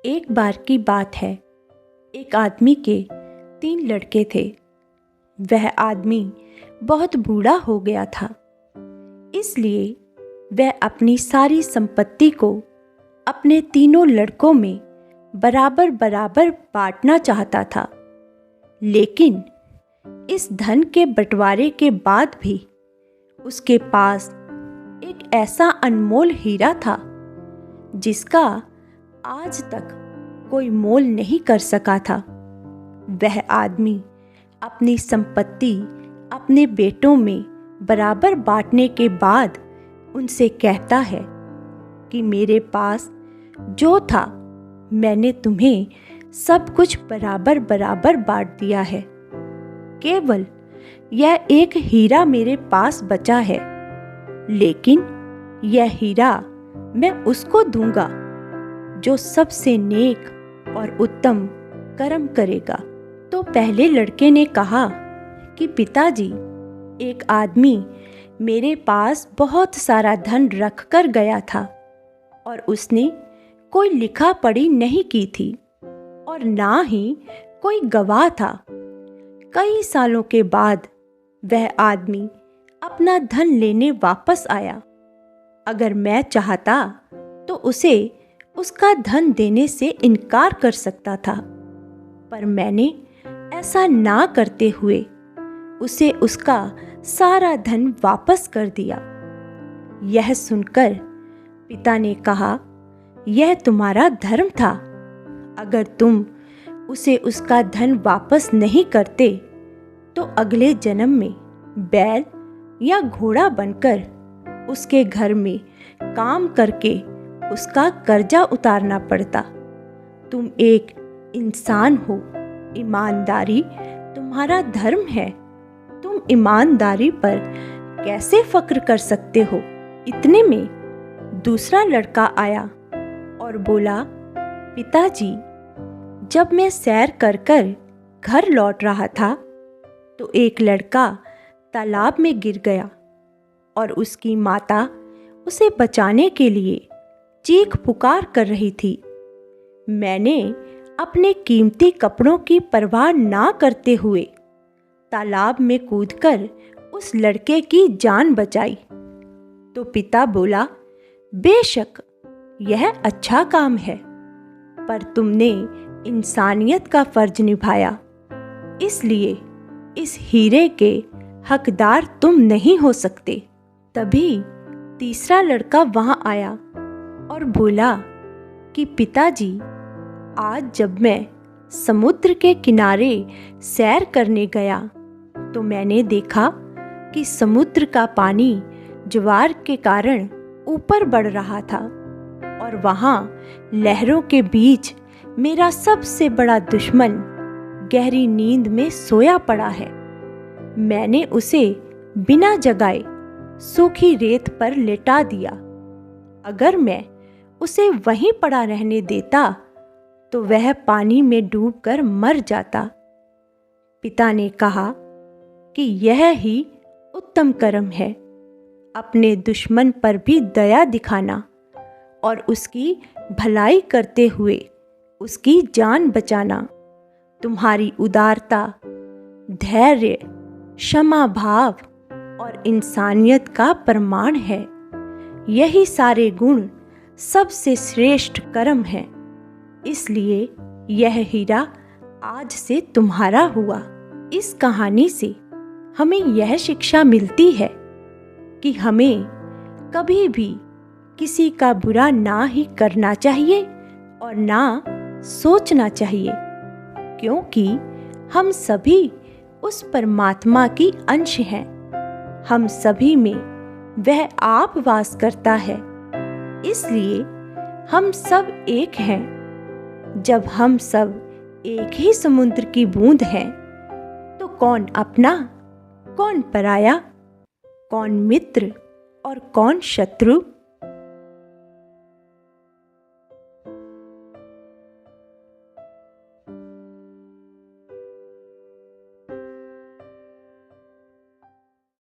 एक बार की बात है। एक आदमी के 3 लड़के थे। वह आदमी बहुत बूढ़ा हो गया था, इसलिए वह अपनी सारी संपत्ति को अपने तीनों लड़कों में बराबर बराबर बांटना चाहता था। लेकिन इस धन के बंटवारे के बाद भी उसके पास एक ऐसा अनमोल हीरा था जिसका आज तक कोई मोल नहीं कर सका था। वह आदमी अपनी संपत्ति अपने बेटों में बराबर बांटने के बाद उनसे कहता है कि मेरे पास जो था मैंने तुम्हें सब कुछ बराबर बराबर बांट दिया है। केवल यह एक हीरा मेरे पास बचा है, लेकिन यह हीरा मैं उसको दूंगा जो सबसे नेक और उत्तम कर्म करेगा। तो पहले लड़के ने कहा कि पिताजी, एक आदमी मेरे पास बहुत सारा धन रख कर गया था और उसने कोई लिखा पढ़ी नहीं की थी और ना ही कोई गवाह था। कई सालों के बाद वह आदमी अपना धन लेने वापस आया। अगर मैं चाहता तो उसे उसका धन देने से इनकार कर सकता था, पर मैंने ऐसा ना करते हुए उसे उसका सारा धन वापस कर दिया। यह सुनकर पिता ने कहा, यह तुम्हारा धर्म था। अगर तुम उसे उसका धन वापस नहीं करते तो अगले जन्म में बैल या घोड़ा बनकर उसके घर में काम करके उसका कर्जा उतारना पड़ता। तुम एक इंसान हो, ईमानदारी तुम्हारा धर्म है। तुम ईमानदारी पर कैसे फक्र कर सकते हो? इतने में दूसरा लड़का आया और बोला, पिताजी, जब मैं सैर कर कर घर लौट रहा था तो एक लड़का तालाब में गिर गया और उसकी माता उसे बचाने के लिए चीख पुकार कर रही थी। मैंने अपने कीमती कपड़ों की परवाह ना करते हुए तालाब में कूदकर उस लड़के की जान बचाई। तो पिता बोला, बेशक यह अच्छा काम है, पर तुमने इंसानियत का फर्ज निभाया, इसलिए इस हीरे के हकदार तुम नहीं हो सकते। तभी तीसरा लड़का वहां आया और बोला कि पिताजी, आज जब मैं समुद्र के किनारे सैर करने गया तो मैंने देखा कि समुद्र का पानी ज्वार के कारण ऊपर बढ़ रहा था और वहां लहरों के बीच मेरा सबसे बड़ा दुश्मन गहरी नींद में सोया पड़ा है। मैंने उसे बिना जगाए सूखी रेत पर लेटा दिया। अगर मैं उसे वहीं पड़ा रहने देता तो वह पानी में डूबकर मर जाता। पिता ने कहा कि यह ही उत्तम कर्म है, अपने दुश्मन पर भी दया दिखाना और उसकी भलाई करते हुए उसकी जान बचाना। तुम्हारी उदारता, धैर्य, क्षमा भाव और इंसानियत का प्रमाण है। यही सारे गुण सबसे श्रेष्ठ कर्म है। इसलिए यह हीरा आज से तुम्हारा हुआ। इस कहानी से हमें यह शिक्षा मिलती है कि हमें कभी भी किसी का बुरा ना ही करना चाहिए और ना सोचना चाहिए, क्योंकि हम सभी उस परमात्मा की अंश हैं। हम सभी में वह आप वास करता है, इसलिए हम सब एक हैं। जब हम सब एक ही समुद्र की बूंद हैं, तो कौन अपना, कौन पराया, कौन मित्र और कौन शत्रु?